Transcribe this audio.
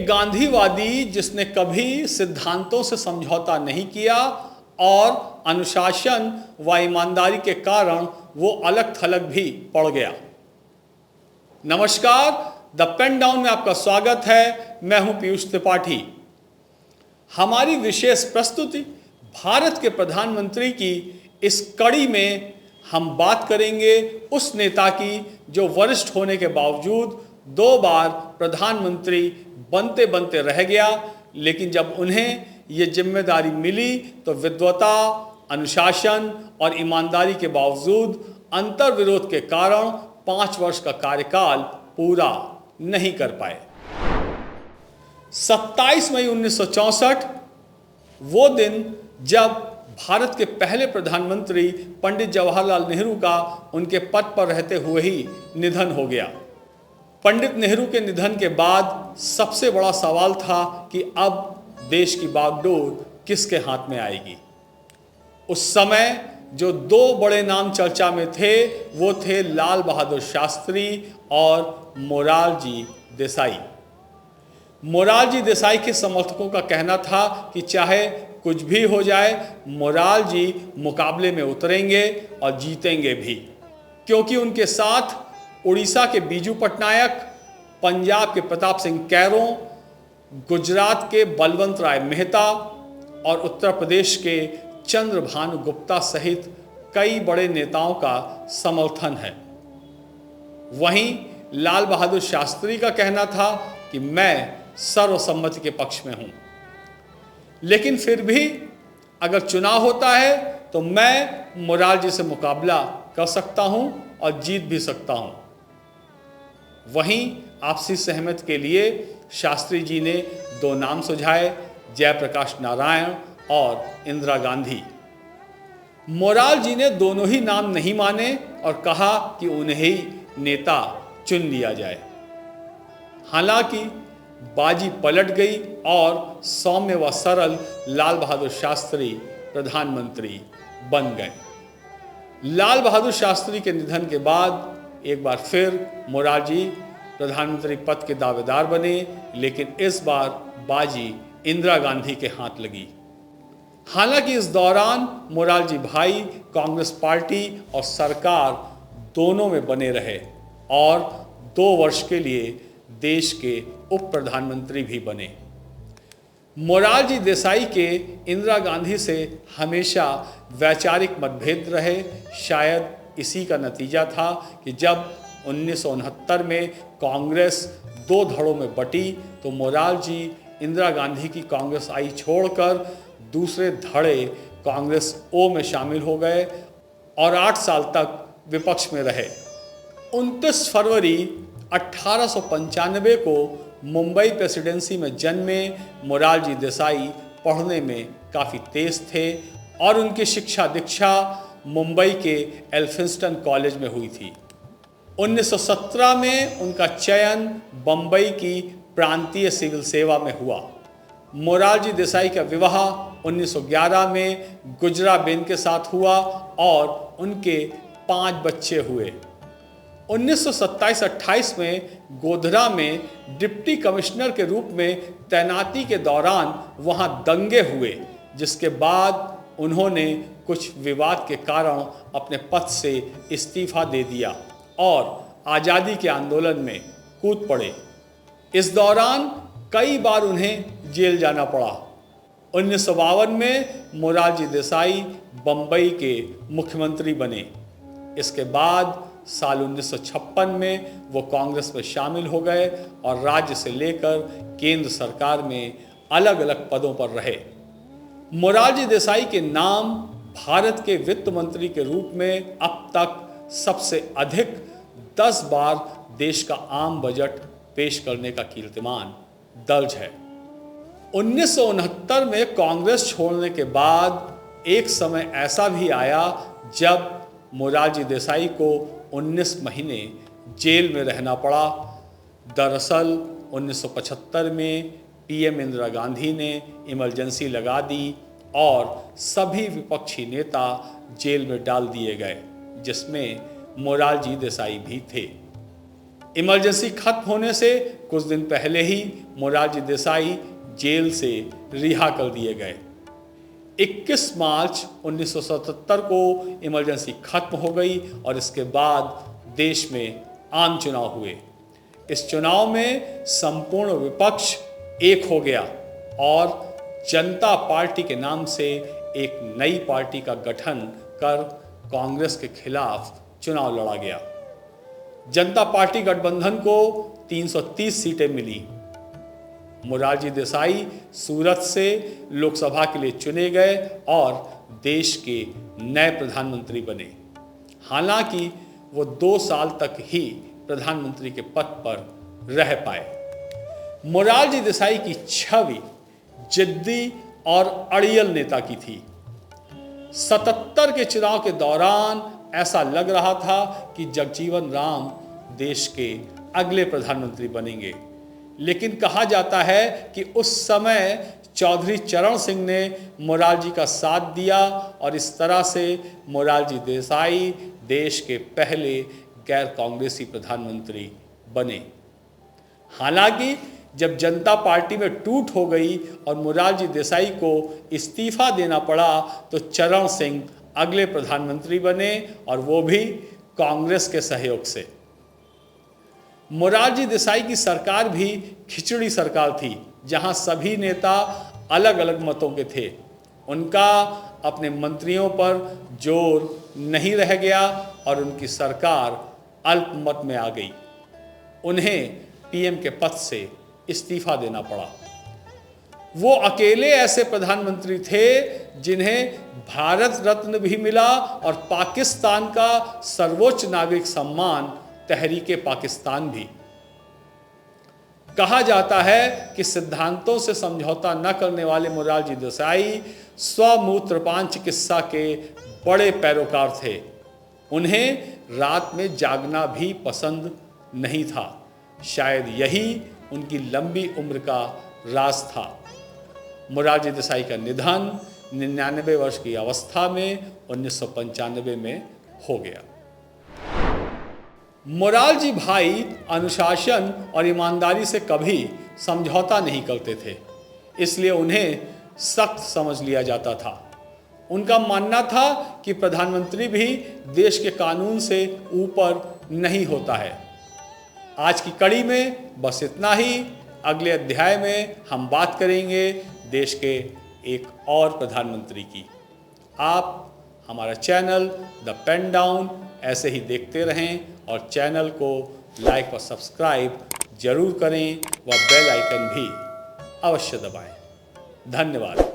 एक गांधीवादी जिसने कभी सिद्धांतों से समझौता नहीं किया और अनुशासन व ईमानदारी के कारण वो अलग थलग भी पड़ गया। नमस्कार, द पेन डाउन में आपका स्वागत है। मैं हूं पीयूष त्रिपाठी। हमारी विशेष प्रस्तुति भारत के प्रधानमंत्री की इस कड़ी में हम बात करेंगे उस नेता की जो वरिष्ठ होने के बावजूद 2 बार प्रधानमंत्री बनते बनते रह गया, लेकिन जब उन्हें ये जिम्मेदारी मिली तो विद्वता, अनुशासन और ईमानदारी के बावजूद अंतर्विरोध के कारण 5 वर्ष का कार्यकाल पूरा नहीं कर पाए। 27 मई 1964 वो दिन जब भारत के पहले प्रधानमंत्री पंडित जवाहरलाल नेहरू का उनके पद पर रहते हुए ही निधन हो गया। पंडित नेहरू के निधन के बाद सबसे बड़ा सवाल था कि अब देश की बागडोर किसके हाथ में आएगी। उस समय जो 2 बड़े नाम चर्चा में थे वो थे लाल बहादुर शास्त्री और मोरारजी देसाई। मोरारजी देसाई के समर्थकों का कहना था कि चाहे कुछ भी हो जाए, मोरारजी मुकाबले में उतरेंगे और जीतेंगे भी, क्योंकि उनके साथ उड़ीसा के बीजू पटनायक, पंजाब के प्रताप सिंह कैरों, गुजरात के बलवंत राय मेहता और उत्तर प्रदेश के चंद्रभानु गुप्ता सहित कई बड़े नेताओं का समर्थन है। वहीं लाल बहादुर शास्त्री का कहना था कि मैं सर्वसम्मति के पक्ष में हूं, लेकिन फिर भी अगर चुनाव होता है तो मैं मोरारजी से मुकाबला कर सकता हूं और जीत भी सकता हूं। वहीं आपसी सहमति के लिए शास्त्री जी ने 2 नाम सुझाए, जयप्रकाश नारायण और इंदिरा गांधी। मोरारजी ने दोनों ही नाम नहीं माने और कहा कि उन्हें ही नेता चुन लिया जाए। हालांकि बाजी पलट गई और सौम्य व सरल लाल बहादुर शास्त्री प्रधानमंत्री बन गए। लाल बहादुर शास्त्री के निधन के बाद एक बार फिर मोरारजी प्रधानमंत्री पद के दावेदार बने, लेकिन इस बार बाजी इंदिरा गांधी के हाथ लगी। हालांकि इस दौरान मोरारजी भाई कांग्रेस पार्टी और सरकार दोनों में बने रहे और 2 वर्ष के लिए देश के उप प्रधानमंत्री भी बने। मोरारजी देसाई के इंदिरा गांधी से हमेशा वैचारिक मतभेद रहे। शायद इसी का नतीजा था कि जब 1969 में कांग्रेस 2 धड़ों में बटी तो मोरारजी इंदिरा गांधी की कांग्रेस आई छोड़कर दूसरे धड़े कांग्रेस ओ में शामिल हो गए और 8 साल तक विपक्ष में रहे। 29 फरवरी 1895 को मुंबई प्रेसिडेंसी में जन्मे मोरारजी देसाई पढ़ने में काफ़ी तेज थे और उनकी शिक्षा दीक्षा मुंबई के एल्फिंस्टन कॉलेज में हुई थी। 1917 में उनका चयन बम्बई की प्रांतीय सिविल सेवा में हुआ। मोरारजी देसाई का विवाह 1911 में गुजराबेन के साथ हुआ और उनके 5 बच्चे हुए। 1927-28 में गोधरा में डिप्टी कमिश्नर के रूप में तैनाती के दौरान वहां दंगे हुए, जिसके बाद उन्होंने कुछ विवाद के कारण अपने पद से इस्तीफा दे दिया और आज़ादी के आंदोलन में कूद पड़े। इस दौरान कई बार उन्हें जेल जाना पड़ा। 1952 में मोरारजी देसाई बम्बई के मुख्यमंत्री बने। इसके बाद साल 1956 में वो कांग्रेस में शामिल हो गए और राज्य से लेकर केंद्र सरकार में अलग अलग पदों पर रहे। मोरारजी देसाई के नाम भारत के वित्त मंत्री के रूप में अब तक सबसे अधिक 10 बार देश का आम बजट पेश करने का कीर्तिमान दर्ज है। 1969 में कांग्रेस छोड़ने के बाद एक समय ऐसा भी आया जब मोरारजी देसाई को 19 महीने जेल में रहना पड़ा। दरअसल 1975 में पीएम इंदिरा गांधी ने इमरजेंसी लगा दी और सभी विपक्षी नेता जेल में डाल दिए गए, जिसमें मोरारजी देसाई भी थे। इमरजेंसी खत्म होने से कुछ दिन पहले ही मोरारजी देसाई जेल से रिहा कर दिए गए। 21 मार्च 1977 को इमरजेंसी खत्म हो गई और इसके बाद देश में आम चुनाव हुए। इस चुनाव में संपूर्ण विपक्ष एक हो गया और जनता पार्टी के नाम से एक नई पार्टी का गठन कर कांग्रेस के खिलाफ चुनाव लड़ा गया। जनता पार्टी गठबंधन को 330 सीटें मिली। मोरारजी देसाई सूरत से लोकसभा के लिए चुने गए और देश के नए प्रधानमंत्री बने। हालांकि वो 2 साल तक ही प्रधानमंत्री के पद पर रह पाए। मोरारजी देसाई की छवि जिद्दी और अड़ियल नेता की थी। 77 के चुनाव के दौरान ऐसा लग रहा था कि जगजीवन राम देश के अगले प्रधानमंत्री बनेंगे, लेकिन कहा जाता है कि उस समय चौधरी चरण सिंह ने मोरारजी का साथ दिया और इस तरह से मोरारजी देसाई देश के पहले गैर कांग्रेसी प्रधानमंत्री बने। हालांकि जब जनता पार्टी में टूट हो गई और मोरारजी देसाई को इस्तीफा देना पड़ा तो चरण सिंह अगले प्रधानमंत्री बने और वो भी कांग्रेस के सहयोग से। मोरारजी देसाई की सरकार भी खिचड़ी सरकार थी, जहां सभी नेता अलग अलग मतों के थे। उनका अपने मंत्रियों पर जोर नहीं रह गया और उनकी सरकार अल्पमत में आ गई। उन्हें पीएम के पद से इस्तीफा देना पड़ा। वो अकेले ऐसे प्रधानमंत्री थे जिन्हें भारत रत्न भी मिला और पाकिस्तान का सर्वोच्च नागरिक सम्मान तहरीके पाकिस्तान भी। कहा जाता है कि सिद्धांतों से समझौता न करने वाले मोरारजी देसाई स्वमूत्रपान चिकित्सा के बड़े पैरोकार थे। उन्हें रात में जागना भी पसंद नहीं था। शायद यही उनकी लंबी उम्र का राज था। मोरारजी देसाई का निधन 99 वर्ष की अवस्था में 1995 में हो गया। मोरारजी भाई अनुशासन और ईमानदारी से कभी समझौता नहीं करते थे, इसलिए उन्हें सख्त समझ लिया जाता था। उनका मानना था कि प्रधानमंत्री भी देश के कानून से ऊपर नहीं होता है। आज की कड़ी में बस इतना ही। अगले अध्याय में हम बात करेंगे देश के एक और प्रधानमंत्री की। आप हमारा चैनल द पेन डाउन ऐसे ही देखते रहें और चैनल को लाइक और सब्सक्राइब जरूर करें व बेल आइकन भी अवश्य दबाएं। धन्यवाद।